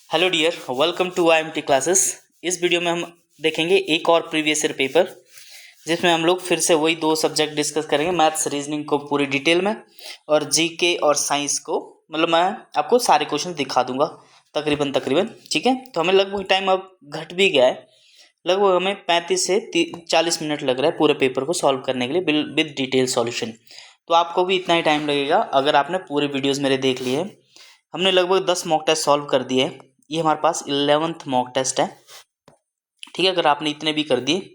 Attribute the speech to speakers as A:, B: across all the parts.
A: Hello dear, welcome to IMT classes. इस video में हम देखेंगे एक और प्रीवियस ईयर पेपर, जिसमें हम लोग फिर से वही दो सब्जेक्ट डिस्कस करेंगे, मैथ्स रीजनिंग को पूरी डिटेल में और जीके और साइंस को। मतलब मैं आपको सारे क्वेश्चन दिखा दूंगा तकरीबन, ठीक है। तो हमें लगभग टाइम अब घट भी गया है, लगभग हमें 35 से 40 मिनट लग रहा है पूरे पेपर को सॉल्व करने के लिए विद डिटेल सॉल्यूशन। तो आपको भी इतना ही टाइम लगेगा अगर आपने पूरे वीडियोज़ मेरे देख लिए हैं। हमने लगभग 10 मॉक टेस्ट सॉल्व कर दिए हैं। ये हमारे पास 11th मॉक टेस्ट है, ठीक है। अगर आपने इतने भी कर दिए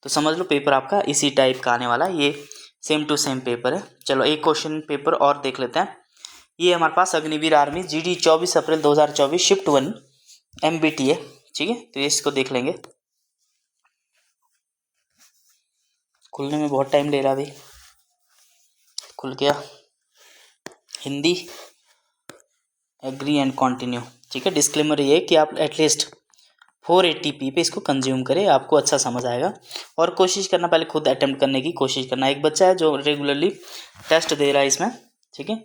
A: तो समझ लो पेपर आपका इसी टाइप का आने वाला है। ये सेम टू सेम पेपर है। चलो एक क्वेश्चन पेपर और देख लेते हैं। ये हमारे पास अग्निवीर आर्मी GD 24 अप्रैल 2024 शिफ्ट 1 MBT है, ठीक है। तो इसको देख लेंगे। खुलने में बहुत टाइम ले रहा भाई। खुल गया। हिंदी एग्री एंड कंटिन्यू, ठीक है। डिस्क्लेमर ये है कि आप एटलीस्ट 480p पे इसको कंज्यूम करें, आपको अच्छा समझ आएगा। और कोशिश करना, पहले खुद अटेम्प्ट करने की कोशिश करना। एक बच्चा है जो रेगुलरली टेस्ट दे रहा है इसमें, ठीक है।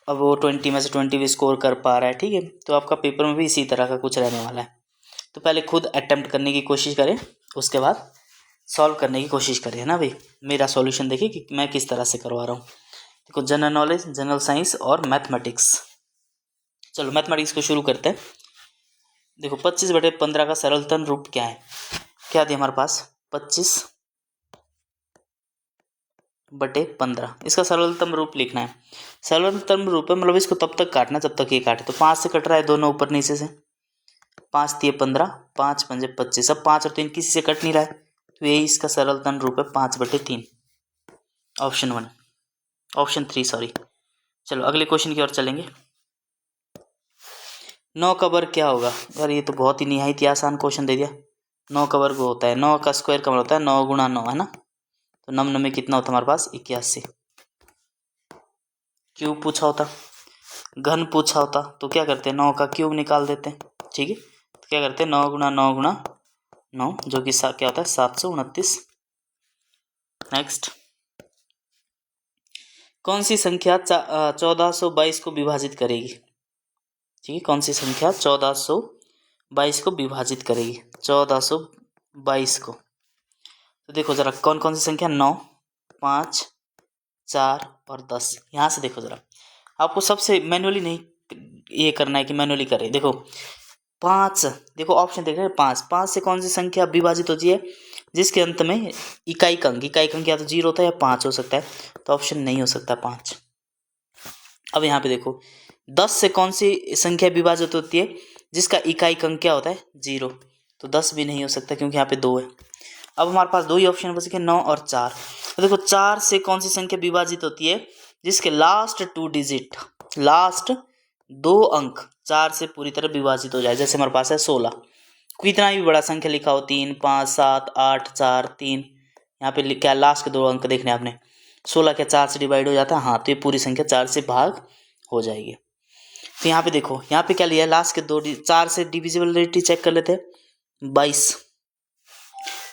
A: अब वो 20 में से 20 भी स्कोर कर पा रहा है, ठीक है। तो आपका पेपर में भी इसी तरह का कुछ रहने वाला है। तो पहले खुद अटेम्प्ट करने की कोशिश करें, उसके बाद सॉल्व करने की कोशिश करें, है ना भाई। मेरा सॉल्यूशन देखिए कि मैं किस तरह से करवा रहा हूँ। देखो, जनरल नॉलेज, जनरल साइंस और मैथमेटिक्स। चलो मैथमेटिक्स को शुरू करते हैं। देखो 25/15 का सरलतम रूप क्या है। क्या दिया हमारे पास 25/15। इसका सरलतम रूप लिखना है। सरलतम रूप है मतलब इसको तब तक काटना जब तक ये काटे। तो 5 से कट रहा है, दोनों ऊपर नीचे से। 5 × 15, 5 × 5 = 25। अब 5 और 3 किसी से कट नहीं रहा है, तो यही इसका सरलतम रूप है 5/3। Option 3 sorry. चलो अगले क्वेश्चन की ओर चलेंगे। 9 का वर्ग क्या होगा। अरे ये तो बहुत ही निहायत आसान क्वेश्चन दे दिया। 9 का वर्ग होता है 9 का स्क्वायर का मतलब होता है 9 × 9, है ना। तो 9 में कितना होता है हमारे पास 81। क्यूब पूछा होता, घन पूछा होता तो क्या करते हैं 9 का क्यूब निकाल देते हैं, ठीक है। तो क्या करते हैं 9 × 9 × 9 जो कि क्या होता है 729। नेक्स्ट, कौन सी संख्या 1422 को विभाजित करेगी, ठीक है। कौन सी संख्या 1422 को विभाजित करेगी, 1422 को। तो देखो जरा कौन कौन सी संख्या, 9, 5, 4 और 10। यहाँ से देखो जरा, आपको सबसे मैनुअली नहीं ये करना है कि मैनुअली करें। देखो 5, देखो ऑप्शन देख रहे हैं 5 से कौन सी संख्या विभाजित होती है जिसके अंत में इकाई का अंक या तो 0 होता है या 5 हो सकता है। तो ऑप्शन नहीं हो सकता 5। अब यहाँ पे देखो 10 से कौन सी संख्या विभाजित होती है जिसका इकाई का अंक क्या होता है 0। तो 10 भी नहीं हो सकता क्योंकि यहाँ पे 2 है। अब हमारे पास दो ही ऑप्शन बचे 9 और 4। तो देखो 4 से कौन सी संख्या विभाजित होती है जिसके लास्ट 2 डिजिट, लास्ट 2 अंक 4 से पूरी तरह विभाजित हो जाए। जैसे हमारे पास है 16, कितना भी बड़ा संख्या लिखा हो 3, 5, 7, 8, 4, 3, यहाँ पे क्या लास्ट के 2 अंक देखने आपने। 16 क्या 4 से डिवाइड हो जाता है, हाँ। तो ये पूरी संख्या 4 से भाग हो जाएगी। तो यहाँ पे देखो, यहाँ पे क्या लिया है लास्ट के 2 4 से डिविजिबिलिटी चेक कर लेते हैं 22।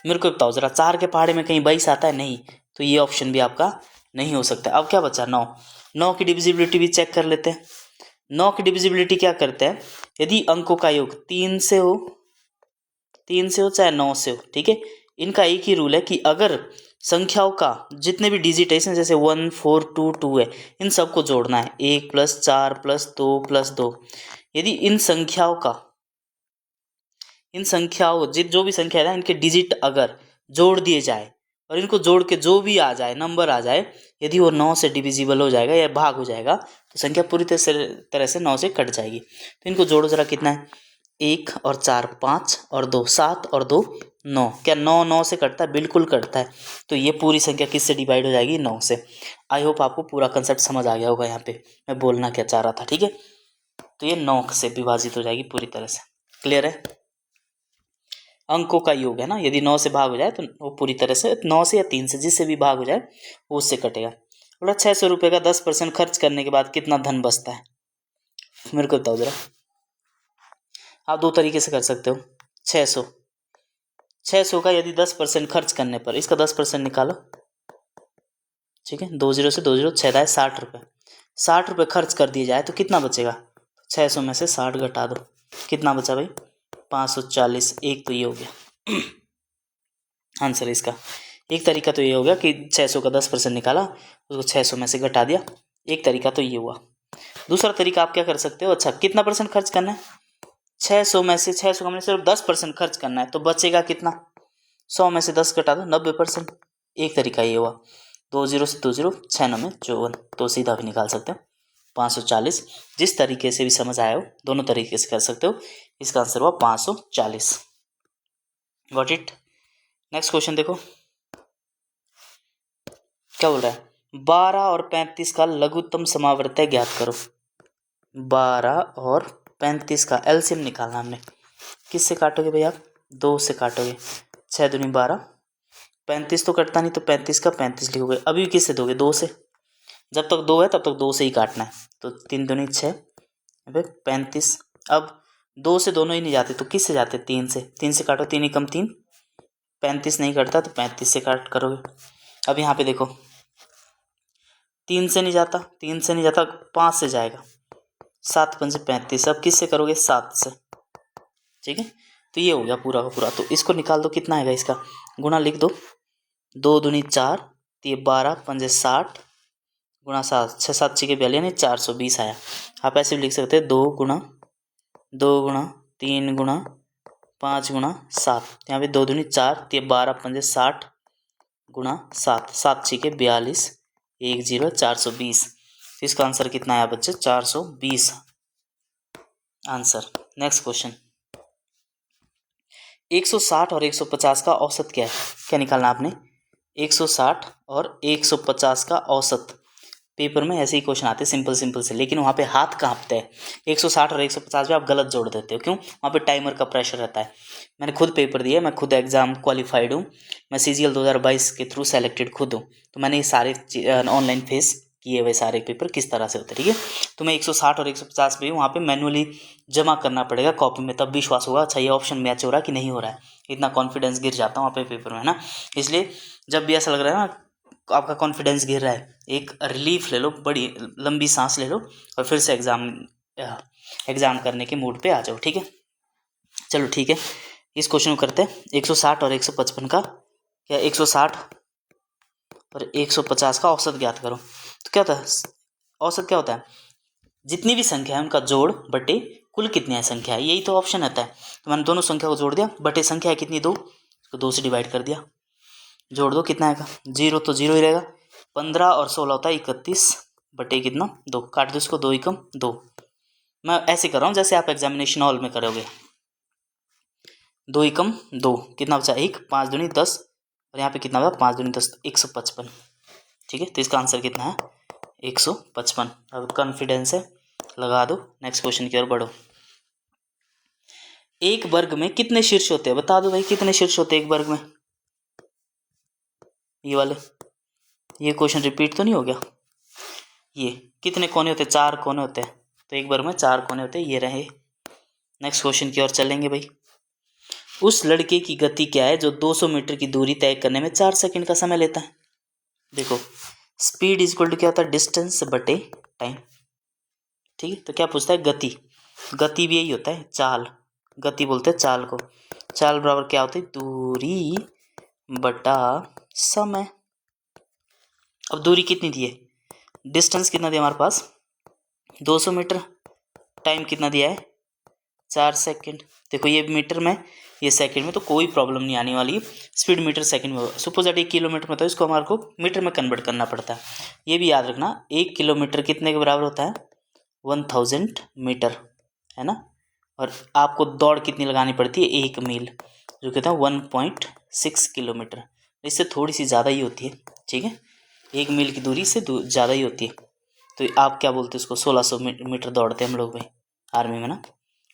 A: मेरे को बताओ जरा 4 के पहाड़े में कहीं 22 आता है, नहीं। तो ये ऑप्शन भी आपका नहीं हो सकता। अब क्या बचा 9 की डिविजिबिलिटी भी चेक कर लेते हैं। 9 की डिविजिबिलिटी क्या करते हैं, यदि अंकों का योग 3 से हो चाहे 9 से हो, ठीक है। इनका एक ही रूल है कि अगर संख्याओं का जितने भी डिजिट है इसमें, जैसे 1, 4, 2, 2 है, इन सबको जोड़ना है 1 + 4 + 2 + 2। यदि इन संख्याओं जो भी संख्या है ना, इनके डिजिट अगर जोड़ दिए जाए और इनको जोड़ के जो भी आ जाए नंबर आ जाए, यदि वो 9 से डिविजिबल हो जाएगा या भाग हो जाएगा तो संख्या पूरी तरह से 9 से कट जाएगी। तो इनको जोड़ो जरा, कितना है 1 और 4 5 और 2 7 और 2 9। क्या 9 से कटता है, बिल्कुल कटता है। तो ये पूरी संख्या किससे डिवाइड हो जाएगी 9 से। आई होप आपको पूरा कंसेप्ट समझ आ गया होगा यहाँ पे मैं बोलना क्या चाह रहा था, ठीक है। तो ये 9 से विभाजित हो जाएगी पूरी तरह से। क्लियर है, अंकों का योग है ना। यदि 9 से भाग हो जाए तो वो पूरी तरह से 9 से या 3 से जिससे भी भाग हो जाए वो उससे कटेगा। बोला 600 रुपये का 10% खर्च करने के बाद कितना धन बचता है, मेरे को बताओ जरा। आप दो तरीके से कर सकते हो। 600 का यदि 10% खर्च करने पर इसका 10% निकालो, ठीक है। 2 0 से 2 0 6 60 रुपये। 60 रुपये खर्च कर दिए जाए तो कितना बचेगा, 600 में से 60 घटा दो, कितना बचा भाई 540। एक तो ये हो गया आंसर इसका। एक तरीका तो ये हो गया कि 600 का 10% निकाला, उसको 600 में से घटा दिया। एक तरीका तो ये हुआ। दूसरा तरीका आप क्या कर सकते हो, अच्छा कितना परसेंट खर्च करना है, 600 में से 600 का हमने सिर्फ 10% खर्च करना है, तो बचेगा कितना, 100 में से 10 घटा दो 90%। एक तरीका ये हुआ। 2 जीरो से 2 जीरो 6 9 में 54, तो सीधा भी निकाल सकते हो 540। जिस तरीके से भी समझ आया हो दोनों तरीके से कर सकते हो। इसका आंसर हुआ 540। Got it. नेक्स्ट क्वेश्चन देखो क्या बोल रहा है, 12 और 35 का लघुत्तम समावर्त ज्ञात करो। 12 और 35 का एलसीएम निकालना हमने। किससे काटोगे भैया आप, 2 से काटोगे, 6 दूनी 12, 35 तो कटता नहीं तो 35 का 35 लिखोगे। अभी किससे दोगे, 2 से, जब तक 2 है तब तक 2 से ही काटना है। तो 3 दूनी 6, 35। अब 2 से दोनों ही नहीं जाते तो किससे जाते, 3 से। 3 से काटो, 3 एकम 3, 35 नहीं कटता तो 35 से काट करोगे। अब यहाँ पे देखो 3 से नहीं जाता, 3 से नहीं जाता, 5 से जाएगा, 7 पंजे 35। अब किससे करोगे, 7 से। ठीक है, तो ये हो गया पूरा का पूरा। तो इसको निकाल दो, कितना आएगा इसका, गुणा लिख दो, 2 दूनी 4, तो ये 12 पंजे 60 गुणा 7, 6 7 6 के 42 यानी 420 आया। आप ऐसे भी लिख सकते हैं 2 गुणा 3 गुणा 5 गुणा 7, यहाँ पे 2 दूनी 4, तो ये 12 पंजे 60 गुणा 7, 7 6 के 42, 1 0 420। तो इसका आंसर कितना आया बच्चे, 420 आंसर। नेक्स्ट क्वेश्चन, 160 और 150 का औसत क्या है, क्या निकालना आपने, 160 और 150 का औसत। पेपर में ऐसे ही क्वेश्चन आते हैं सिंपल सिंपल से, लेकिन वहाँ पे हाथ कांपते हैं। 160 और 150 पे आप गलत जोड़ देते हो, क्यों, वहाँ पे टाइमर का प्रेशर रहता है। मैंने खुद पेपर दिया, मैं खुद एग्जाम क्वालिफाइड हूँ, मैं CGL 2022 के थ्रू सेलेक्टेड खुद हूँ, तो मैंने ये सारे ऑनलाइन फेस किए हुए सारे पेपर किस तरह से होते हैं। ठीक है, तो मैं 160 और 150 पे वहाँ पे मैनुअली जमा करना पड़ेगा कॉपी में, तब विश्वास होगा अच्छा ये ऑप्शन मैच हो रहा है कि नहीं हो रहा है। इतना कॉन्फिडेंस गिर जाता हूँ वहाँ पे पेपर में, है ना। इसलिए जब भी ऐसा लग रहा है ना आपका कॉन्फिडेंस गिर रहा है, एक रिलीफ ले लो, बड़ी लंबी सांस ले लो, और फिर से एग्ज़ाम करने के मूड पे आ जाओ। ठीक है, चलो ठीक है, इस क्वेश्चन को करते हैं। 160 और 155 का, या 160 और 150 का औसत ज्ञात करो। तो क्या होता है, औसत क्या होता है, जितनी भी संख्या है उनका जोड़ बटे कुल कितनी है संख्या है, यही तो ऑप्शन आता है। तो मैंने दोनों संख्या को जोड़ दिया, बटे संख्या है कितनी 2, इसको 2 से डिवाइड कर दिया, जोड़ दो कितना आएगा, 0 तो 0 ही रहेगा। 15 और 16 होता है 31 बटे कितना 2, काट दो इसको, 2 एकम 2। मैं ऐसे कर रहा हूँ जैसे आप एग्जामिनेशन हॉल में करोगे। 2 एकम 2, कितना बचा 1, 5 दूनी 10, और यहाँ पे कितना बचा 5 दूनी 10, 155। ठीक है, तो इसका आंसर कितना है 155। अब कॉन्फिडेंस है, लगा दो। नेक्स्ट क्वेश्चन की ओर बढ़ो। एक वर्ग में कितने शीर्ष होते हैं, बता दो भाई कितने शीर्ष होते हैं एक वर्ग में, ये वाले, ये क्वेश्चन रिपीट तो नहीं हो गया। ये कितने कोने होते हैं, 4 कोने होते हैं, तो एक बार में 4 कोने होते हैं, ये रहे। नेक्स्ट क्वेश्चन की ओर चलेंगे भाई। उस लड़के की गति क्या है जो 200 मीटर की दूरी तय करने में 4 सेकंड का समय लेता है। देखो स्पीड इज इक्वल टू क्या होता है, डिस्टेंस बटे टाइम। ठीक है, तो क्या पूछता है, गति, गति भी यही होता है, चाल, गति बोलते हैं चाल को। चाल बराबर क्या होती है, दूरी बटा समय। अब दूरी कितनी दी है, डिस्टेंस कितना दिया हमारे पास 200 मीटर, टाइम कितना दिया है 4 सेकंड। देखो ये मीटर में ये सेकंड में, तो कोई प्रॉब्लम नहीं आने वाली। स्पीड मीटर सेकंड में होगा, सपोज दैट 1 किलोमीटर में, तो इसको हमारे को मीटर में कन्वर्ट करना पड़ता है। ये भी याद रखना, 1 किलोमीटर कितने के बराबर होता है 1000 मीटर, है ना। और आपको दौड़ कितनी लगानी पड़ती है 1 मील, जो कहते हैं 1.6 किलोमीटर, इससे थोड़ी सी ज़्यादा ही होती है। ठीक है, 1 मील की दूरी से ज़्यादा ही होती है। तो आप क्या बोलते हैं उसको, 1600 मीटर दौड़ते हैं हम लोग भाई आर्मी में ना।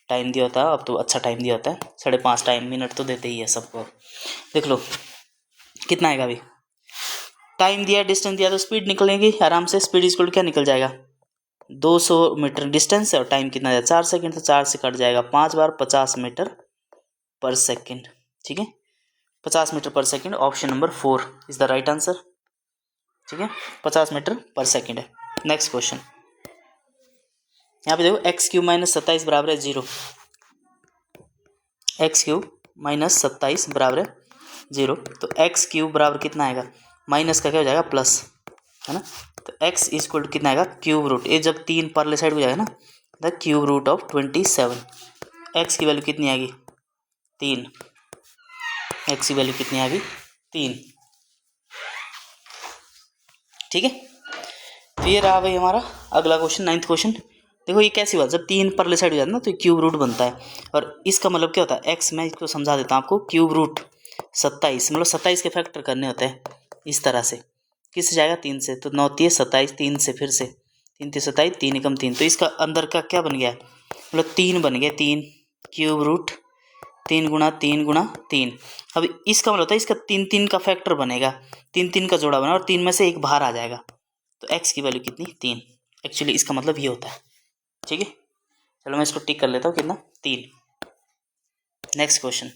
A: टाइम दिया होता है, अब तो अच्छा टाइम दिया होता है, 5.5 टाइम मिनट तो देते ही है सबको। देख लो कितना आएगा अभी, टाइम दिया डिस्टेंस दिया, तो स्पीड निकलेगी आराम से। स्पीड इक्वल क्या निकल जाएगा, 200 मीटर डिस्टेंस है और टाइम कितना है 4 सेकंड, तो 4 से कट जाएगा 5 बार 50 मीटर पर सेकंड। ठीक है, 50 मीटर पर second, option number 4 is the right answer. ठीक है, 50 मीटर पर सेकंड है। नेक्स्ट क्वेश्चन, यहाँ पे देखो x³ - 27 बराबर है 0। x³ माइनस 27 बराबर है 0। तो x³ बराबर कितना आएगा, माइनस का क्या हो जाएगा प्लस, है ना। तो x इक्वल टू कितना आएगा क्यूब रूट, ये जब 3 परले साइड हो जाएगा ना, the cube root of 27। x की वैल्यू कितनी आएगी 3, x की वैल्यू कितनी आएगी 3। ठीक है। तो ये रहा भाई हमारा अगला क्वेश्चन, 9th क्वेश्चन। देखो ये कैसी बात, जब 3 परले साइड हो जाता है ना तो क्यूब रूट बनता है, और इसका मतलब क्या होता है x, मैं इसको समझा देता हूँ आपको। क्यूब रूट 27 मतलब 27 के फैक्टर करने होते हैं इस तरह से। किससे जाएगा 3 से, तो 9 3 27, 3 से फिर से 3 3 27, 3 एकम 3, तो इसका अंदर का क्या बन गया है, मतलब 3 बन गया, 3 क्यूब रूट 3 गुणा 3 गुणा 3। अब इसका मतलब होता है इसका 3 3 का फैक्टर बनेगा, 3 3 का जोड़ा बना और 3 में से एक बाहर आ जाएगा, तो x की वैल्यू कितनी 3। एक्चुअली इसका मतलब ये होता है। ठीक है, चलो मैं इसको टिक कर लेता हूँ, कितना 3। नेक्स्ट क्वेश्चन,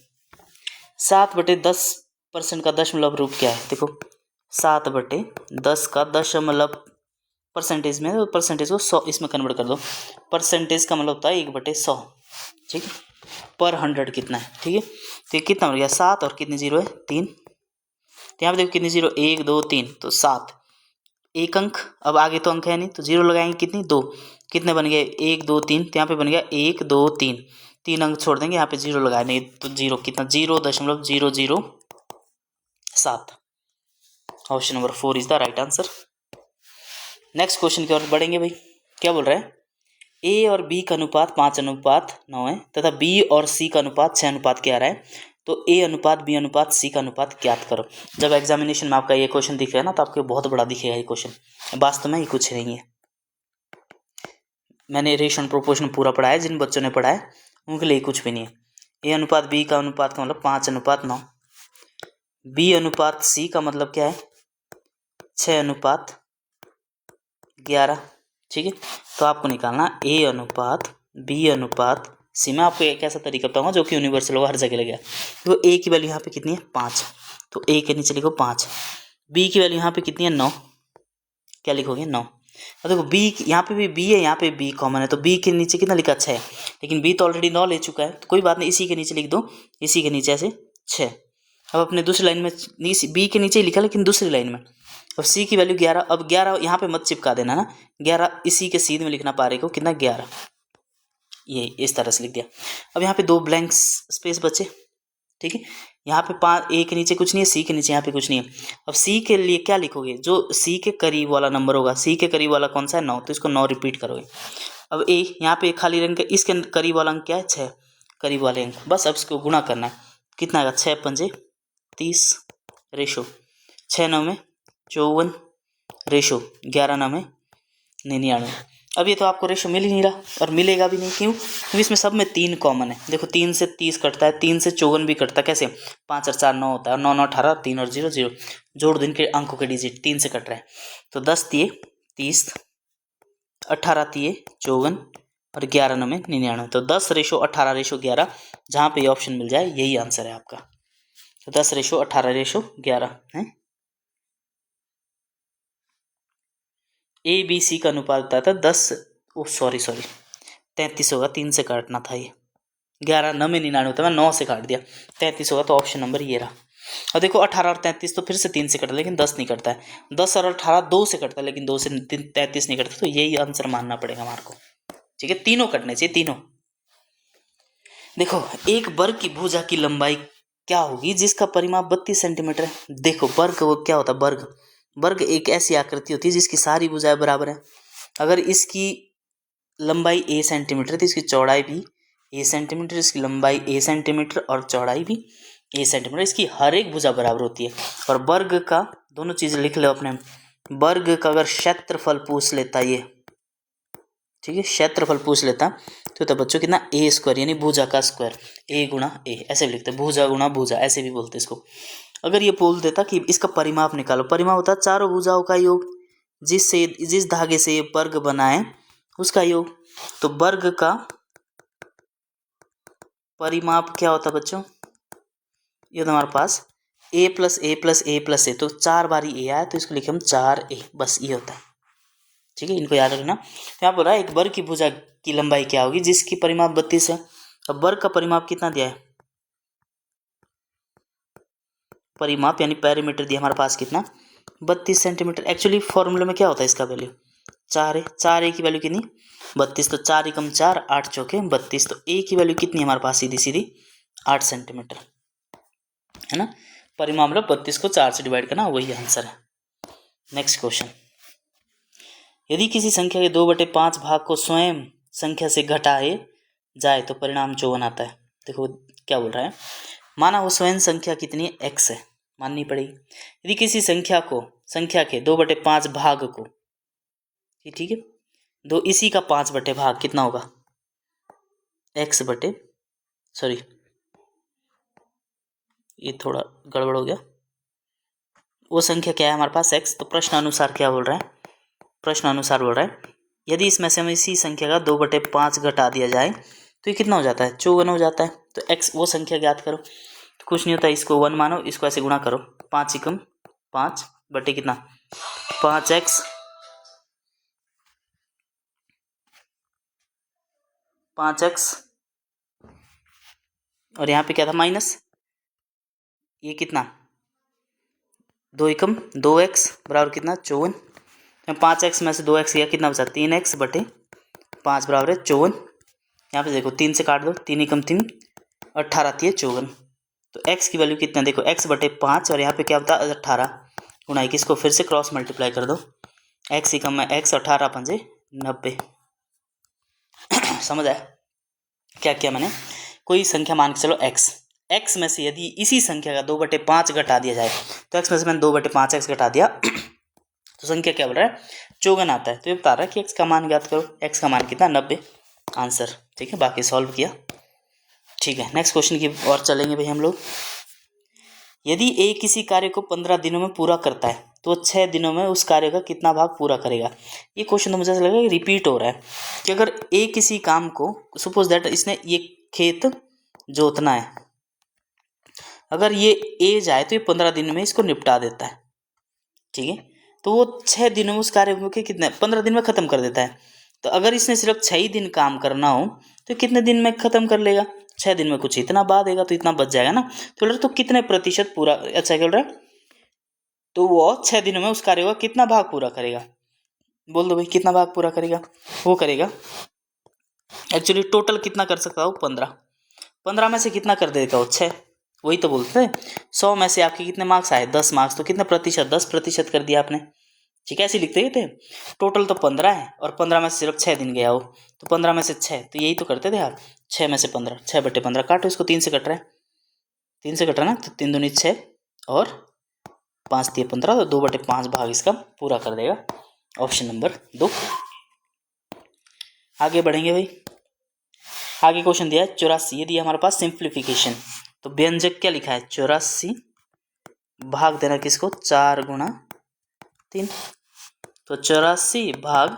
A: 7/10% का दशमलव रूप क्या है। देखो 7/10 का दशमलव परसेंटेज में, परसेंटेज को 100 इसमें कन्वर्ट कर दो। परसेंटेज का मतलब होता है 1/100। ठीक है, पर 100 कितना है। ठीक है, तो ये कितना हो गया 7 और कितनी जीरो है 3। तो यहाँ पे देखो कितनी जीरो 1 2 3, तो 7 एक अंक, अब आगे तो अंक है नहीं तो जीरो लगाएंगे, कितनी 2, कितने बन गए 1 2 3, तो यहाँ पे बन गया 1 2 3, 3 अंक छोड़ देंगे, यहाँ पे जीरो लगाएंगे तो जीरो कितना 0.007। Option number 4 is the right answer. Next question की ओर बढ़ेंगे भाई। क्या बोल रहे हैं, ए और बी का अनुपात 5:9 है तथा बी और सी का अनुपात 6:11 है, तो ए अनुपात बी अनुपात सी का अनुपात ज्ञात करो। जब एग्जामिनेशन में आपका ये क्वेश्चन दिखेगा ना तो आपको बहुत बड़ा दिखेगा ये क्वेश्चन, वास्तव में ये कुछ नहीं है। मैंने रेशियो एंड प्रोपोर्शन पूरा पढ़ा है, जिन बच्चों ने पढ़ा है उनके लिए कुछ भी नहीं है। ए अनुपात बी का अनुपात का मतलब 5:9, बी अनुपात सी का मतलब क्या है 6:11। ठीक है, तो आपको निकालना ए अनुपात बी अनुपात सी। मैं आपको एक ऐसा तरीका बताऊंगा जो कि यूनिवर्सल होगा, हर जगह लगेगा। तो ए की वैल्यू यहाँ पे कितनी है 5, तो ए के नीचे लिखो 5। बी की वैल्यू यहाँ पे कितनी है 9, क्या लिखोगे 9। अब देखो बी यहाँ पे भी बी है, यहाँ पे बी कॉमन है, तो बी के नीचे कितना लिखा 6, लेकिन बी तो ऑलरेडी 9 ले चुका है, तो कोई बात नहीं, इसी के नीचे लिख दो, इसी के नीचे ऐसे 6। अब अपने दूसरी लाइन में बी के नीचे लिखा, लेकिन दूसरी लाइन में अब सी की वैल्यू 11। अब 11 यहाँ पे मत चिपका देना ना, 11 इसी के सीध में लिखना, पा रहे को कितना 11, ये इस तरह से लिख दिया। अब यहाँ पे 2 ब्लैंक स्पेस बचे। ठीक है, यहाँ पे 5, ए के नीचे कुछ नहीं है, सी के नीचे यहाँ पे कुछ नहीं है। अब सी के लिए क्या लिखोगे, जो सी के करीब वाला नंबर होगा, सी के करीब वाला कौन सा है 9, तो इसको 9 रिपीट करोगे। अब ए यहाँ पे खाली रंग, इसके करीब वाला अंक क्या है 6, करीब वाले अंक, बस अब इसको गुणा करना है, कितना आएगा 6 पंजे 30 रेशो 6 9 में 54 रेशो 11 9 में 99। अब ये तो आपको रेशो मिल ही नहीं रहा और मिलेगा भी नहीं, क्यों, क्योंकि इसमें सब में 3 कॉमन है। देखो 3 से 30 कटता है, 3 से 54 भी कटता है, कैसे 5 और 4 9 होता है, 9 9 18, 3 और 0 0, जोड़ दो इनके अंकों के डिजिट, 3 से कट रहा है, तो 10 तिये 30, 18 तिये 54 और 11 9 में 99, तो 10:18:11, जहाँ पे ये ऑप्शन मिल जाए यही आंसर है आपका। तो 10:18:11 है। ए बी सी का अनुपात बताया था 10, सॉरी 33 होगा, 3 से काटना था, ये 11 9 में 99 होता है, मैं 9 से काट दिया, 33 होगा, तो ऑप्शन नंबर ये रहा। और देखो 18 और 33 तो फिर से 3 से कटा, लेकिन 10 नहीं कटता है, 10 और 18 2 से कटता है, लेकिन 2 से 33 नहीं कटता, तो यही आंसर मानना पड़ेगा हमारे को। ठीक है, तीनों कटने चाहिए, तीनों। देखो एक वर्ग की भुजा की लंबाई क्या होगी जिसका परिमाप 32 सेंटीमीटर है। देखो वर्ग वो क्या होता है, वर्ग, वर्ग एक ऐसी आकृति होती है जिसकी सारी भुजाएं बराबर है। अगर इसकी लंबाई a सेंटीमीटर तो इसकी चौड़ाई भी a सेंटीमीटर, इसकी लंबाई a सेंटीमीटर और चौड़ाई भी a सेंटीमीटर, इसकी हर एक भुजा बराबर होती है। और वर्ग का दोनों चीज़ें लिख लो अपने, वर्ग का अगर क्षेत्रफल पूछ लेता ये, ठीक है, क्षेत्रफल पूछ लेता तो बच्चों कितना a स्क्वायर, यानी भुजा का स्क्वायर, a गुणा a, ऐसे भी लिखते हैं, भुजा गुणा भुजा ऐसे भी बोलते हैं इसको। अगर ये बोल देता कि इसका परिमाप निकालो, परिमाप होता है चारों भुजाओं का योग, जिस धागे से ये वर्ग बनाए उसका योग। तो वर्ग का परिमाप क्या होता है बच्चों, ये तो हमारे पास a plus A plus A plus A, तो 4 बारी a आया तो इसको लिखे हम 4a, बस ये होता है। ठीक है, इनको याद रखना। तो यहाँ पर रहा एक वर्ग की भुजा की लंबाई क्या होगी जिसकी परिमाप 32 है। अब वर्ग का परिमाप कितना दिया है परिमाप यानी पैरामीटर दिया हमारे पास कितना 32 सेंटीमीटर। एक्चुअली फॉर्मूले में क्या होता है इसका वैल्यू 4 है। 4 ए की वैल्यू कितनी 32, तो 4 एकम 4 8 चौके 32, तो ए की वैल्यू कितनी हमारे पास सीधी सीधी 8 सेंटीमीटर है ना। परिमाप मतलब 32 को 4 से डिवाइड करना, वही आंसर है। नेक्स्ट क्वेश्चन, यदि किसी संख्या के 2/5 भाग को स्वयं संख्या से घटाए जाए तो परिणाम 54 आता है। देखो क्या बोल रहा है, माना वो स्वयं संख्या कितनी x है, माननी पड़ेगी। यदि किसी संख्या के 2/5 भाग को, ठीक है, दो इसी का 5 बटे भाग कितना होगा x बटे, सॉरी ये थोड़ा गड़बड़ हो गया, वो संख्या क्या है हमारे पास x, तो प्रश्न अनुसार क्या बोल रहा है, प्रश्न अनुसार बोल रहा है यदि इसमें से हम इसी संख्या का 2/5 घटा दिया जाए तो ये कितना हो जाता है 54 हो जाता है। तो x वो संख्या ज्ञात करो, तो कुछ नहीं होता, इसको 1 मानो, इसको ऐसे गुणा करो, 5 एकम 5 बटे कितना 5x, 5x और यहाँ पे क्या था माइनस, ये कितना 2 एकम 2x बराबर कितना 54, 5x में से 2x गया कितना बचा 3x बटे 5 बराबर है 54। यहाँ पे देखो 3 से काट दो, 3 एकम 3 18 आती है 54, तो x की वैल्यू कितना देखो x बटे 5 और यहाँ पे क्या बता 18 गुणा 21, को फिर से क्रॉस मल्टीप्लाई कर दो, x एकम में x 18 पंजे 90। समझ आया क्या किया मैंने, कोई संख्या मान के चलो x में से यदि इसी संख्या का 2/5 घटा दिया जाए, तो x में से मैंने 2/5x घटा दिया तो संख्या क्या बोल रहा है 54 आता है। तो ये बता रहा है कि x का मान ज्ञात करो, x का मान कितना 90 आंसर। ठीक है, बाकी सॉल्व किया। ठीक है, नेक्स्ट क्वेश्चन की ओर चलेंगे भाई हम लोग। यदि a किसी कार्य को 15 दिनों में पूरा करता है तो 6 दिनों में उस कार्य का कितना भाग पूरा करेगा। ये क्वेश्चन तो मुझे ऐसा लगा रिपीट हो रहा है कि अगर a किसी काम को, सपोज दैट इसने ये खेत जोतना है, अगर ये a जाए तो ये 15 दिन में इसको निपटा देता है। ठीक है, तो वो 6 दिनों में उस कार्य को कितने 15 दिन में ख़त्म कर देता है। तो अगर इसने सिर्फ 6 ही दिन काम करना हो तो कितने दिन में ख़त्म कर लेगा, 6 दिन में कुछ इतना बाद देगा तो इतना बच जाएगा ना। तो बोल रहे तो कितने प्रतिशत पूरा, अच्छा बोल रहा है तो वो 6 दिनों में उस कार्य का कितना भाग पूरा करेगा, बोल दो भाई कितना भाग पूरा करेगा। वो करेगा एक्चुअली टोटल कितना कर सकता हो 15 में से कितना कर देगा वो 6, वही तो बोलते हैं 100 में से आपके कितने मार्क्स आए 10 मार्क्स, तो कितने प्रतिशत 10% कर दिया आपने। ठीक है, ऐसे लिखते थे, टोटल तो 15 है और 15 में से सिर्फ 6 दिन गया हो, तो 15 में से 6, तो यही तो करते थे यार, 6 में से 15, 6 बटे 15 काटो, इसको 3 से कट रहा है, 3 से कट रहा है ना, तो 3 दूनी 6 और 5 दिए 15, तो 2/5 भाग इसका पूरा कर देगा, ऑप्शन नंबर 2। आगे बढ़ेंगे भाई, आगे क्वेश्चन दिया है 84, ये दिया हमारे पास सिंप्लीफिकेशन, तो व्यंजक क्या लिखा है 84 भाग देना किसको 4 गुणा 3, तो 84 भाग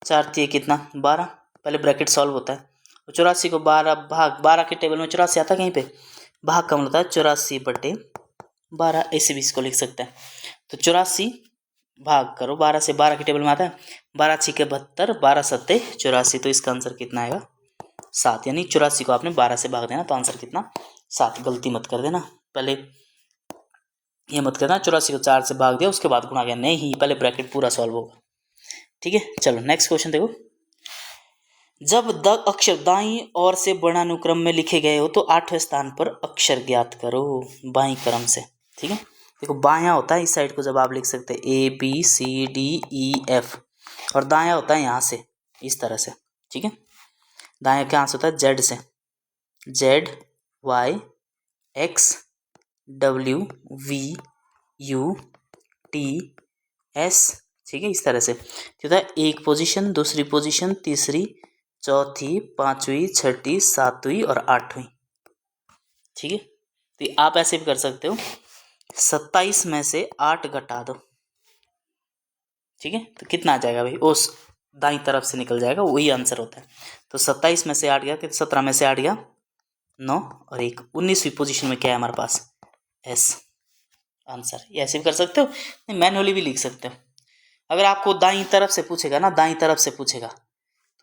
A: 4 3 कितना 12, पहले ब्रैकेट सॉल्व होता है, 84 को 12 भाग 12 के टेबल में 84 आता है कहीं पे, भाग कम होता है 84 बटे 12, ऐसे भी इसको लिख सकते हैं। तो 84 भाग करो 12 से, 12 के टेबल में आता है 12 6 72, 12 7 84, तो इसका आंसर कितना आएगा 7, यानी 84 को आपने 12 से भाग देना तो आंसर कितना 7, गलती मत कर देना, पहले ये मत करना 84 को 4 से भाग दिया उसके बाद गुणा गया, नहीं पहले ब्रैकेट पूरा सॉल्व होगा। ठीक है, चलो नेक्स्ट क्वेश्चन देखो, जब द अक्षर दाईं ओर से वर्णानुक्रम में लिखे गए हो तो 8वें स्थान पर अक्षर ज्ञात करो बाईं क्रम से। ठीक है, देखो बायां होता है इस साइड को जब आप लिख सकते हैं ABCDEF, और दायां होता है यहाँ से इस तरह से। ठीक है, दायां क्या आंसर होता है Z से, ZYXWVUTS। ठीक है, इस तरह से होता है, एक पोजीशन, दूसरी पोजीशन, तीसरी, चौथी, पांचवी, छठी, सातवीं और 8वीं। ठीक है, तो आप ऐसे भी कर सकते हो 27 में से 8 घटा दो। ठीक है, तो कितना आ जाएगा भाई, उस दाईं तरफ से निकल जाएगा, वही आंसर होता है। तो 27 में से 8 गया, 17 में से 8 गया 9 और 1, 19वीं पोजीशन में क्या है हमारे पास S आंसर। ये ऐसे भी कर सकते हो, मैनुअली भी लिख सकते हो। अगर आपको दाईं तरफ से पूछेगा ना, दाईं तरफ से पूछेगा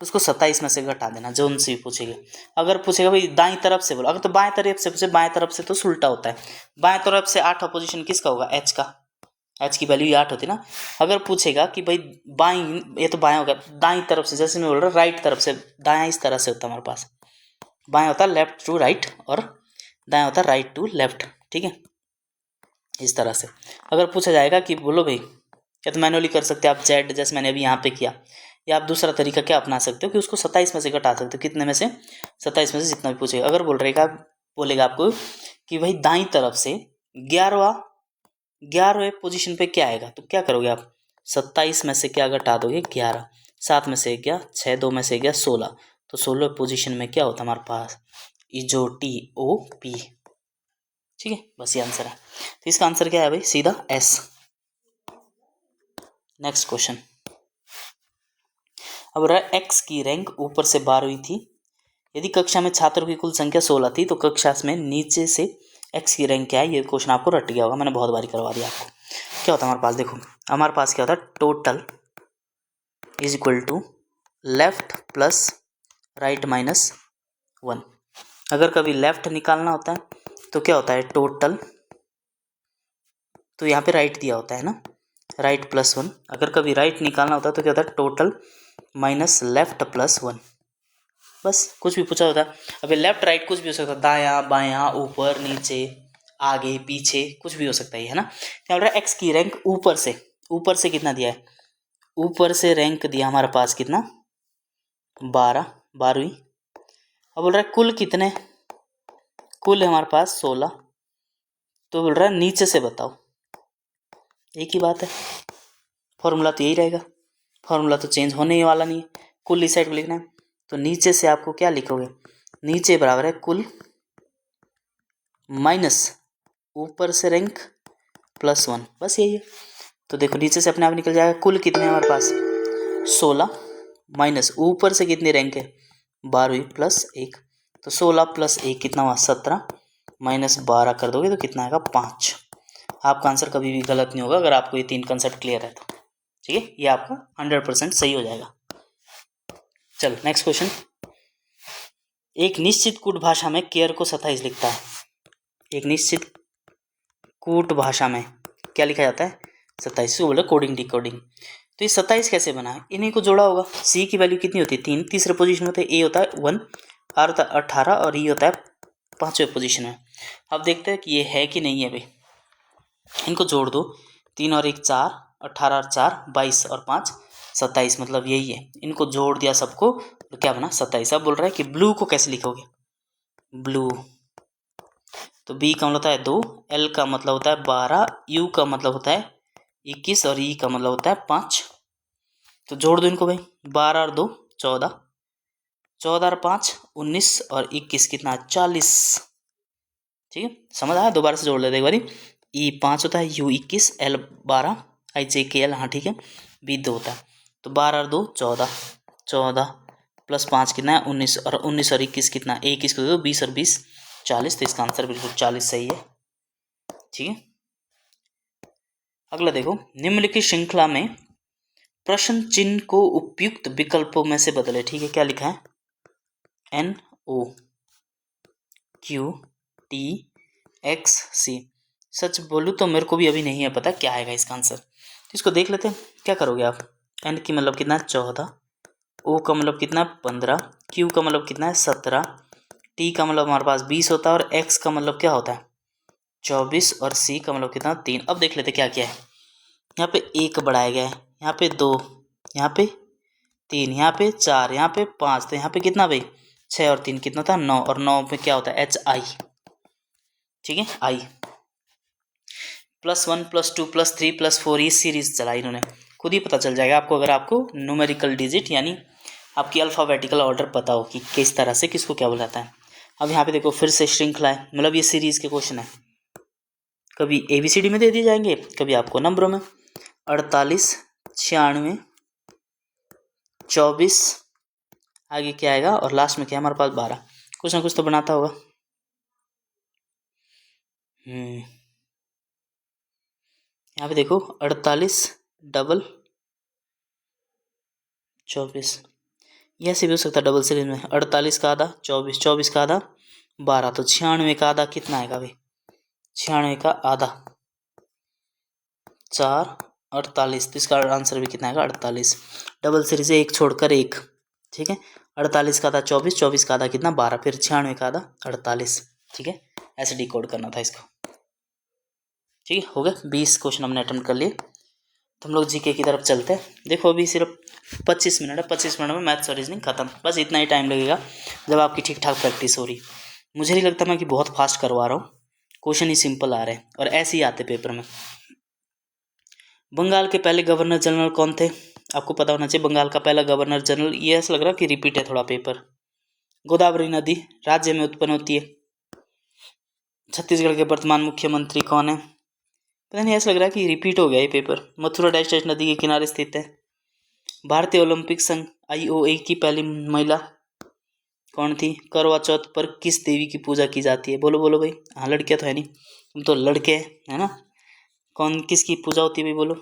A: तो उसको 27 में से घटा देना, जो उनसे भी पूछेगा। अगर पूछेगा भाई दाईं तरफ से बोलो, अगर तो बाएं तरफ से पूछे, बाएं तरफ से तो उल्टा होता है। बाएं तरफ से 8वां पोजीशन किसका होगा, एच का। एच की वैल्यू 8 होती है ना। अगर पूछेगा कि भाई बाईं, ये तो बाएं होगा, दाईं तरफ से, जैसे मैं बोल रहा हूँ राइट तरफ से, दायां इस तरह से होता है हमारे पास, बाएं होता है लेफ्ट टू राइट और दायां होता है राइट टू लेफ्ट, ठीक है, इस तरह से। अगर पूछा जाएगा कि बोलो भाई, या तो मैनुअली कर सकते हैं आप जेड, जैसे मैंने अभी यहाँ पे किया, या आप दूसरा तरीका क्या अपना सकते हो कि उसको 27 में से घटा सकते हो, कितने में से, 27 में से जितना भी पूछेगा। अगर बोलेगा आपको कि भाई दाईं तरफ से 11वें पोजीशन पे क्या आएगा, तो क्या करोगे आप, 27 में से क्या घटा दोगे, 11, 7 में से गया 6, 2 में से गया 16, तो 16 पोजीशन में क्या होता है हमारे पास, EOTOP, ठीक है, बस ये आंसर है। तो इसका आंसर क्या है भाई, सीधा एस। नेक्स्ट क्वेश्चन, अब रहा एक्स की रैंक ऊपर से 12वीं थी, यदि कक्षा में छात्रों की कुल संख्या 16 थी, तो कक्षा में नीचे से एक्स की रैंक क्या है। ये क्वेश्चन आपको रट गया होगा, मैंने बहुत बारी करवा दिया आपको। क्या होता है हमारे पास, देखो हमारे पास क्या होता है, total is equal to left plus right minus 1। अगर कभी लेफ्ट निकालना होता है तो क्या होता है, टोटल, तो यहाँ पे राइट दिया होता है ना, राइट प्लस 1। अगर कभी राइट निकालना होता है तो क्या होता है, टोटल माइनस लेफ्ट प्लस 1। बस कुछ भी पूछा होता है। अभी लेफ्ट राइट कुछ भी हो सकता है, दायां बायां ऊपर नीचे आगे पीछे कुछ भी हो सकता है ना। क्या बोल रहा है, एक्स की रैंक ऊपर से कितना दिया है, ऊपर से रैंक दिया हमारे पास कितना, 12वीं। अब बोल रहा है कुल कितने, कुल है हमारे पास 16, तो बोल रहा है नीचे से बताओ। एक ही बात है, फॉर्मूला तो यही रहेगा, फॉर्मूला तो चेंज होने ही वाला नहीं है। कुल इस साइड को लिखना है, तो नीचे से आपको क्या लिखोगे, नीचे बराबर है कुल माइनस ऊपर से रैंक प्लस 1, बस यही है। तो देखो नीचे से अपने आप निकल जाएगा, कुल कितने हमारे पास 16 माइनस ऊपर से कितनी रैंक है 12वीं प्लस 1, तो 16 प्लस 1 कितना हुआ 17, माइनस 12 कर दोगे तो कितना आएगा 5। आपका आंसर कभी भी गलत नहीं होगा अगर आपको ये 3 कंसेप्ट क्लियर है तो, ठीक है, ये आपका 100% सही हो जाएगा। चलो नेक्स्ट क्वेश्चन, एक निश्चित कूट भाषा में केयर को 27 लिखता है। एक निश्चित कूट भाषा में क्या लिखा जाता है, 27 को बोले कोडिंग डिकोडिंग। तो ये 27 कैसे बना है, इन्हीं को जोड़ा होगा। सी की वैल्यू कितनी होती है 3, तीसरे पोजीशन में होता है, ए होता है 1, आर होता है 18 और ई होता है 5वें पोजीशन में। अब देखते हैं कि ये है कि नहीं है भाई, इनको जोड़ दो, 3 और 1 4, 18 और 4 22 और 5 27, मतलब यही है। इनको जोड़ दिया सबको तो क्या बना 27। अब बोल रहा है कि ब्लू को कैसे लिखोगे, ब्लू, तो बी का मतलब होता है 2, एल का मतलब होता है 12, यू का मतलब होता है 21 और ई का मतलब होता है 5। तो जोड़ दो इनको भाई, 12 और 2 14, 14 और 5 19 और 21 कितना 40, ठीक है, समझ आया। दोबारा से जोड़ लेते एक बारी, ई 5 होता है, यू 21, एल 12, आई जे के एल, हाँ ठीक है, बी 2 होता है। तो 12 और 2 14, 14 प्लस 5 कितना है 19, और 19 और 21 कितना 21 को दो 20 और 20 40, तो इसका आंसर बिल्कुल 40 सही है, ठीक है। अगला देखो, निम्नलिखित श्रृंखला में प्रश्न चिन्ह को उपयुक्त विकल्पों में से बदले, ठीक है, क्या लिखा है, NO QTXC। सच बोलूँ तो मेरे को भी अभी नहीं है पता क्या आएगा इसका आंसर, तो इसको देख लेते हैं। क्या करोगे आप, N की मतलब कितना 14, O का मतलब कितना 15, Q का मतलब कितना है 17, T का मतलब हमारे पास 20 होता है और X का मतलब क्या होता है 24 और C का मतलब कितना 3। अब देख लेते क्या क्या है, यहाँ पे 1 बढ़ाया गया है, यहाँ पे 2, यहाँ पे 3, यहाँ पे 4, यहाँ पे 5, तो यहाँ पे कितना भाई 6 और 3 कितना था 9, और 9 पे क्या होता है HI, ठीक है, I +1 +2 +3 +4 ये सीरीज चला इन्होंने, खुद ही पता चल जाएगा आपको अगर आपको न्यूमेरिकल डिजिट यानी आपकी अल्फ़ाबेटिकल ऑर्डर पता हो कि किस तरह से किसको क्या बोलाता है। अब यहाँ पे देखो फिर से श्रृंखला है, मतलब ये सीरीज के क्वेश्चन है, कभी ABCD में दे दिए जाएंगे, कभी आपको नंबरों में, 48 96 24, आगे क्या आएगा और लास्ट में क्या हमारे पास 12, कुछ ना कुछ तो बनाता होगा। यहाँ पे देखो 48 डबल 24, ऐसे भी हो सकता है डबल सीरीज में। 48 का आधा 24, 24 का आधा 12, तो 96 का आधा कितना आएगा भाई? 96 का आधा 4, 48, तो इसका आंसर भी कितना आएगा? 48। डबल सीरीज से एक छोड़कर एक, ठीक है। 48 का आधा 24, 24 का आधा कितना? 12, फिर 96 का आधा 48, ठीक है। ऐसे डिकोड करना था इसको, ठीक है। हो गया, 20 क्वेश्चन हमने अटेम्प्ट कर लिए। तो हम लोग जीके की तरफ चलते हैं। देखो अभी सिर्फ 25 मिनट है, 25 मिनट में मैथ्स और रीजनिंग खत्म। बस इतना ही टाइम लगेगा जब आपकी ठीक ठाक प्रैक्टिस हो रही। मुझे नहीं लगता मैं कि बहुत फास्ट करवा रहा हूँ, क्वेश्चन ही सिंपल आ रहे हैं और ऐसे ही आते पेपर में। बंगाल के पहले गवर्नर जनरल कौन थे? आपको पता होना चाहिए बंगाल का पहला गवर्नर जनरल। ये ऐसा लग रहा है कि रिपीट है थोड़ा पेपर। गोदावरी नदी राज्य में उत्पन्न होती है। छत्तीसगढ़ के वर्तमान मुख्यमंत्री कौन है? पता नहीं, ऐसा लग रहा है कि रिपीट हो गया ये पेपर। मथुरा डैश नदी के किनारे स्थित है। भारतीय ओलंपिक संघ IOA की पहली महिला कौन थी? करवा चौथ पर किस देवी की पूजा की जाती है? बोलो बोलो भाई। हाँ, लड़कियां तो है नहीं, तुम तो लड़के है ना। कौन किसकी पूजा होती है भाई? बोलो।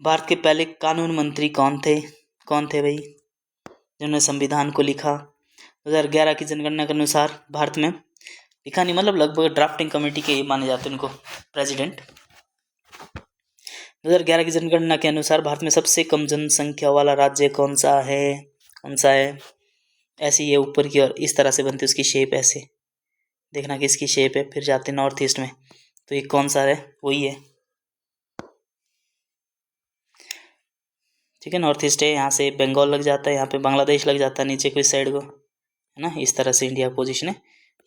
A: भारत के पहले कानून मंत्री कौन थे? कौन थे भाई जिन्होंने संविधान को लिखा? 2011 की जनगणना के अनुसार भारत में, लिखा नहीं मतलब लगभग ड्राफ्टिंग कमेटी के ही माने जाते हैं उनको प्रेसिडेंट। 2011 की जनगणना के अनुसार भारत में सबसे कम जनसंख्या वाला राज्य कौन सा है? कौन सा है? ऐसी ये ऊपर की ओर इस तरह से बनती है, उसकी शेप ऐसे देखना कि इसकी शेप है, फिर जाते नॉर्थ ईस्ट में। तो ये कौन सा है? वही है, ठीक है। नॉर्थ ईस्ट है, यहाँ से बंगाल लग जाता है, यहाँ पे बांग्लादेश लग जाता है नीचे कोई साइड को, है ना। इस तरह से इंडिया पोजीशन है।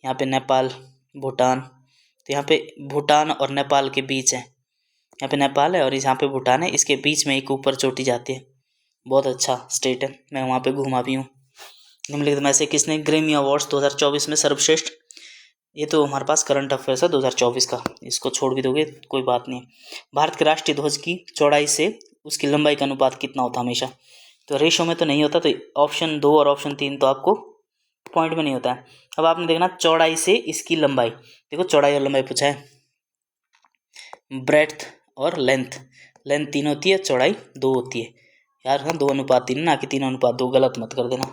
A: यहाँ पे नेपाल, भूटान, तो यहाँ पे भूटान और नेपाल के बीच है। यहाँ पे नेपाल है और यहाँ पे भूटान है, इसके बीच में एक ऊपर चोटी जाती है। बहुत अच्छा स्टेट है, मैं वहाँ पे घूमा भी हूँ। निम्नलिखित में से किसने ग्रैमी अवार्ड्स 2024 में सर्वश्रेष्ठ, ये तो हमारे पास करंट अफेयर्स है 2024 का, इसको छोड़ भी दोगे कोई बात नहीं। भारत के राष्ट्रीय ध्वज की चौड़ाई से उसकी लंबाई का अनुपात कितना होता है हमेशा? तो रेशो में तो नहीं होता, तो ऑप्शन 2 और ऑप्शन 3 तो आपको पॉइंट में नहीं होता है। अब आपने देखना चौड़ाई से इसकी लंबाई, देखो चौड़ाई और लंबाई पूछा है, ब्रेड्थ और लेंथ। लेंथ 3 होती है, चौड़ाई 2 होती है यार। हाँ, 2:3 ना कि 3:2, गलत मत कर देना।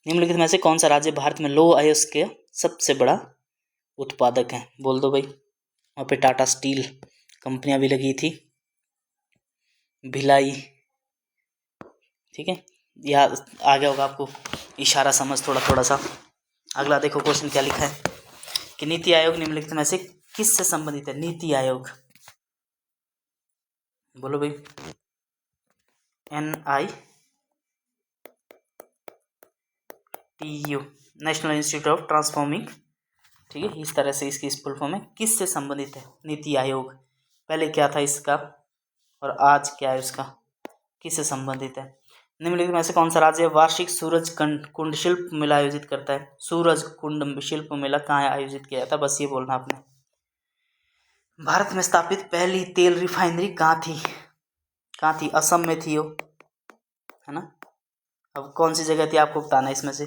A: निम्नलिखित में से कौन सा राज्य भारत में लौह अयस्क के सबसे बड़ा उत्पादक है? बोल दो भाई। वहाँ पे टाटा स्टील कंपनियां भी लगी थी, भिलाई, ठीक है। यह आ गया होगा आपको इशारा समझ थोड़ा थोड़ा सा। अगला देखो क्वेश्चन क्या लिखा है कि नीति आयोग निम्नलिखित में से किससे संबंधित है? नीति आयोग, बोलो भाई। NITU, national institute of transforming, ठीक है। इस तरह से इसकी फुल फॉर्म है। किससे संबंधित है नीति आयोग? पहले क्या था इसका और आज क्या है उसका, किससे संबंधित है? निम्नलिखित में से कौन सा राज्य वार्षिक सूरज कुंड शिल्प मेला आयोजित करता है? सूरज कुंड शिल्प मेला कहाँ आयोजित किया जाता है? बस ये बोलना आपने। भारत में स्थापित पहली तेल रिफाइनरी कहाँ थी? कहाँ थी? असम में थी वो, है ना। अब कौन सी जगह थी आपको बताना इसमें से।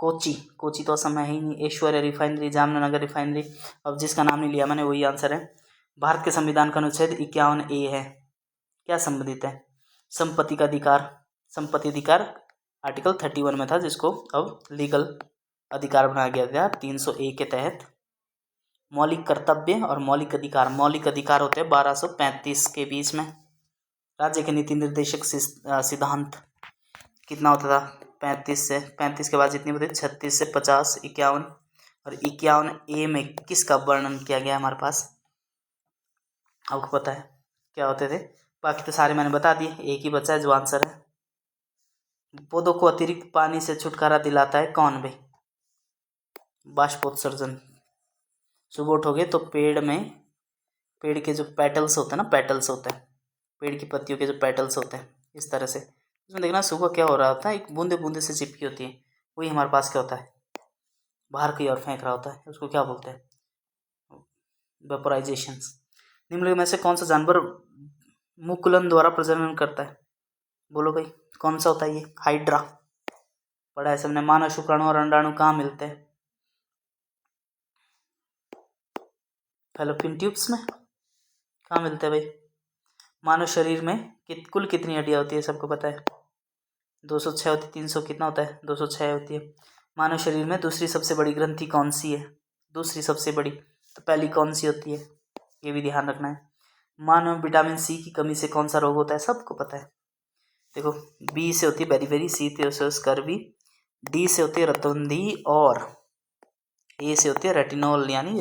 A: कोची, कोची तो असम में है ही नहीं। ऐश्वर्या रिफाइनरी, जामनगर रिफाइनरी, अब जिसका नाम नहीं लिया मैंने वही आंसर है। भारत के संविधान का अनुच्छेद 51A है, क्या संबंधित है? संपत्ति का अधिकार, संपत्ति अधिकार आर्टिकल 31 में था, जिसको अब लीगल अधिकार बनाया गया था 300A के तहत। मौलिक कर्तव्य और मौलिक अधिकार, मौलिक अधिकार होते हैं 1235 के बीच में। राज्य के नीति निर्देशक सिद्धांत कितना होता था? 35 से, 35 के बाद जितनी होती है 36 से 50, 51, और 51A में किसका वर्णन किया गया हमारे पास? आपको पता है क्या होते थे? बाकी तो सारे मैंने बता दिए, एक ही बचा है जो आंसर है। पौधों को अतिरिक्त पानी से छुटकारा दिलाता है कौन भाई? बाष्पोत्सर्जन। सुबह उठोगे तो पेड़ के जो पेटल्स होते हैं ना, पेटल्स होते हैं पेड़ की पत्तियों के जो पेटल्स होते हैं, इस तरह से इसमें देखना सुबह क्या हो रहा होता है, एक बूंदे बूंदे से चिपकी होती है, वही हमारे पास क्या होता है, बाहर की ओर फेंक रहा होता है, उसको क्या बोलते हैं? वेपोराइजेशन। निम्नलिखित में से कौन सा जानवर मुकुलन द्वारा प्रजनन करता है? बोलो भाई, कौन सा होता है ये? हाइड्रा, पढ़ा है सबने। मानव शुक्राणु और अंडाणु कहाँ मिलते हैं? फैलोपियन ट्यूब्स में। कहाँ मिलते हैं भाई? मानव शरीर में कुल कितनी हड्डियाँ होती है सबको पता है? 206 होती है, 300 कितना होता है, 206 होती है। मानव शरीर में दूसरी सबसे बड़ी ग्रंथि कौन सी है, दूसरी सबसे बड़ी, तो पहली कौन सी होती है, ये भी ध्यान रखना है। मानव में विटामिन सी की कमी से कौन सा रोग होता है, सबको पता है। देखो, बी से होती है बेरीबेरी, सी से स्कर्वी, डी से होती है रतौंधी, और ए से होती है रेटिनॉल, यानी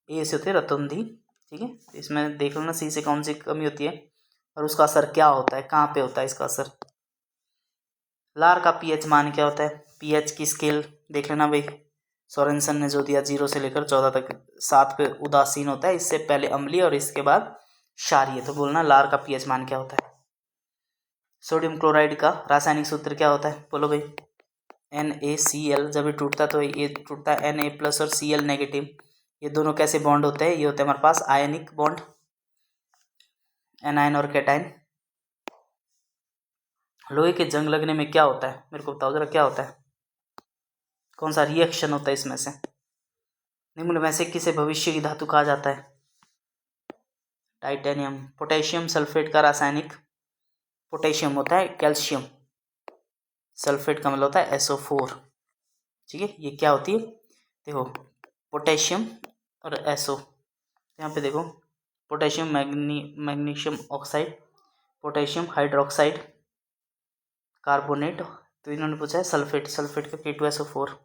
A: ए से होती है रतौंधी। ठीक है, इसमें देख लो ना, सी से कौन सी कमी होती है और उसका असर क्या होता है, कहाँ पे होता है इसका असर। लार का पीएच मान क्या होता है, पीएच की स्केल देख लेना भाई, सोरेनसन ने जो दिया 0 से लेकर 14 तक, 7 पे उदासीन होता है, इससे पहले अम्लीय और इसके बाद क्षारीय। तो बोलना लार का पीएच मान क्या होता है। सोडियम क्लोराइड का रासायनिक सूत्र क्या होता है, बोलो भाई। NaCl, जब ये टूटता है तो ये टूटता है Na+ और Cl नेगेटिव। ये दोनों कैसे बॉन्ड होते हैं, ये होते हैं हमारे पास आयनिक बॉन्ड, एनायन और कैटायन। लोहे के जंग लगने में क्या होता है, मेरे को बताओ जरा, क्या होता है, कौन सा रिएक्शन होता है इसमें से। निम्न में से किसे भविष्य की धातु कहा जाता है, टाइटेनियम। पोटेशियम सल्फेट का रासायनिक, पोटेशियम होता है कैल्शियम, सल्फेट का मतलब होता है SO4। ठीक है, ये क्या होती है, देखो पोटेशियम और SO, यहाँ पे देखो potassium magnesium oxide, potassium hydroxide carbonate, तो इन्होंने पूछा है सल्फेट, सल्फेट का K2SO4।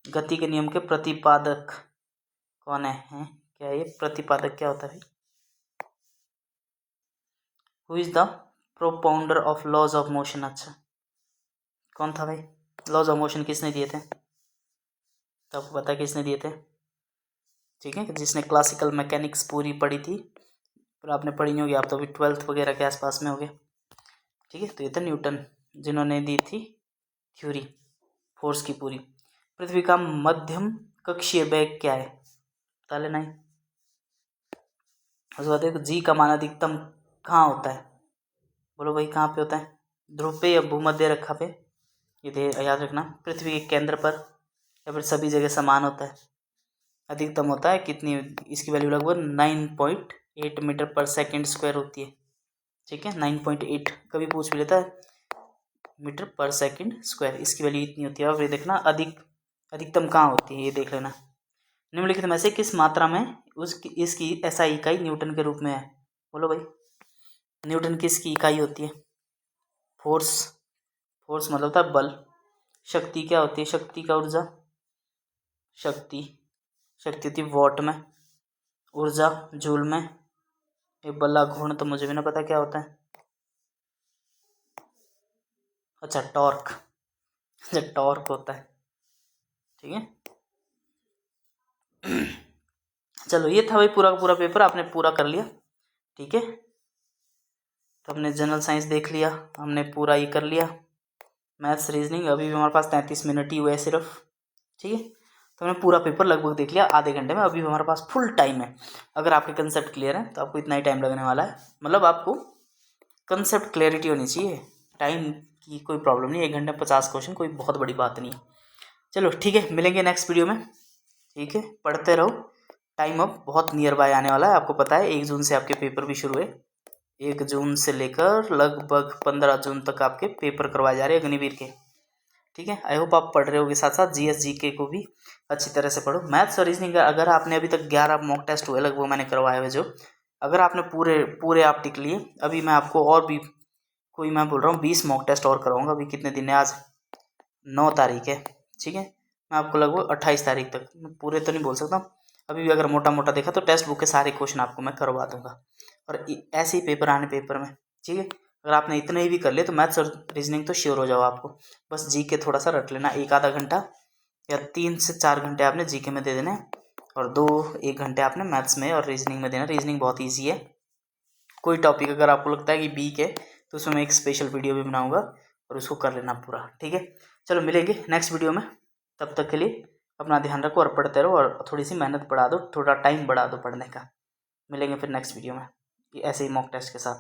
A: गति के नियम के प्रतिपादक कौन है, क्या ये प्रतिपादक क्या होता है, who is the propounder of laws of motion. अच्छा, कौन था भाई, लॉज ऑफ मोशन किसने दिए थे, तो आपको पता है किसने दिए थे। ठीक है, जिसने क्लासिकल मैकेनिक्स पूरी पढ़ी थी, पर आपने पढ़ी नहीं होगी, आप तो अभी 12th वगैरह के आसपास में हो गए। ठीक है, तो ये था न्यूटन, जिन्होंने दी थी थ्योरी फोर्स की पूरी। पृथ्वी का मध्यम कक्षीय वेग क्या है, बता लेना ही। उसके बाद देखो, जी का मान अधिकतम कहाँ होता है, बोलो भाई कहाँ पे होता है, ध्रुव पे या भूमध्य रेखा पे, ये याद रखना। पृथ्वी के केंद्र पर या फिर सभी जगह समान होता है। अधिकतम होता है कितनी, इसकी वैल्यू लगभग 9.8 मीटर पर सेकेंड स्क्वायर होती है। ठीक है, 9.8, कभी पूछ भी लेता है मीटर पर सेकेंड स्क्वायर, इसकी वैल्यू इतनी होती है। और ये देखना अधिकतम कहाँ होती है, ये देख लेना। निम्नलिखित में से किस मात्रा में इसकी SI इकाई न्यूटन के रूप में है, बोलो भाई। न्यूटन किसकी इकाई होती है, फोर्स, फोर्स मतलब होता है बल। शक्ति क्या होती है, शक्ति का ऊर्जा, शक्ति होती है वॉट में, ऊर्जा जूल में। ये बल्ला घूर्ण तो मुझे भी ना पता क्या होता है, अच्छा टॉर्क, टॉर्क होता है। ठीक है, चलो ये था भाई पूरा का पूरा पेपर, आपने पूरा कर लिया। ठीक है, तो हमने जनरल साइंस देख लिया, हमने पूरा ये कर लिया, मैथ्स रीजनिंग। अभी भी हमारे पास 33 मिनट ही हुए सिर्फ। ठीक है, तो हमने पूरा पेपर लगभग देख लिया आधे घंटे में। अभी हमारे पास फुल टाइम है, अगर आपके कंसेप्ट क्लियर है तो आपको इतना ही टाइम लगने वाला है, मतलब आपको कंसेप्ट क्लैरिटी होनी चाहिए, टाइम की कोई प्रॉब्लम नहीं। 1 घंटे 50 क्वेश्चन कोई बहुत बड़ी बात नहीं है। चलो ठीक है, मिलेंगे नेक्स्ट वीडियो में। ठीक है, पढ़ते रहो, टाइम अब बहुत नियर बाय आने वाला है। आपको पता है 1 जून से आपके पेपर भी शुरू हुए, 1 जून से लेकर लगभग 15 जून तक आपके पेपर करवाए जा रहे हैं अग्निवीर के। ठीक है, आई होप आप पढ़ रहे होगे, साथ साथ GS GK को भी अच्छी तरह से पढ़ो। मैथ्स और रीजनिंग अगर आपने अभी तक 11 मॉक टेस्ट हुए लगभग मैंने करवाए हुए, जो अगर आपने पूरे आप टिक लिए, अभी मैं आपको और भी कोई, मैं बोल रहा हूँ 20 मॉक टेस्ट और करवाऊंगा। अभी कितने दिन है, आज 9 तारीख है। ठीक है, मैं आपको लगभग 28 तारीख तक, पूरे तो नहीं बोल सकता, अभी भी अगर मोटा मोटा देखा तो टेक्स्ट बुक के सारे क्वेश्चन आपको मैं करवा दूंगा, और ऐसे ही पेपर आने पेपर में। ठीक है, अगर आपने इतने ही भी कर लिए तो मैथ्स और रीजनिंग तो श्योर हो जाओ आपको। बस GK थोड़ा सा रट लेना, 1 आधा घंटा या 3 से 4 घंटे आपने GK में दे देने, और 1 घंटे आपने मैथ्स में और रीजनिंग में देना। रीजनिंग बहुत ईजी है, कोई टॉपिक अगर आपको लगता है कि वीक है तो उसमें मैं एक स्पेशल वीडियो भी बनाऊंगा और उसको कर लेना पूरा। ठीक है, चलो मिलेंगे नेक्स्ट वीडियो में, तब तक के लिए अपना ध्यान रखो और पढ़ते रहो, और थोड़ी सी मेहनत बढ़ा दो, थोड़ा टाइम बढ़ा दो पढ़ने का। मिलेंगे फिर नेक्स्ट वीडियो में ऐसे ही मॉक टेस्ट के साथ।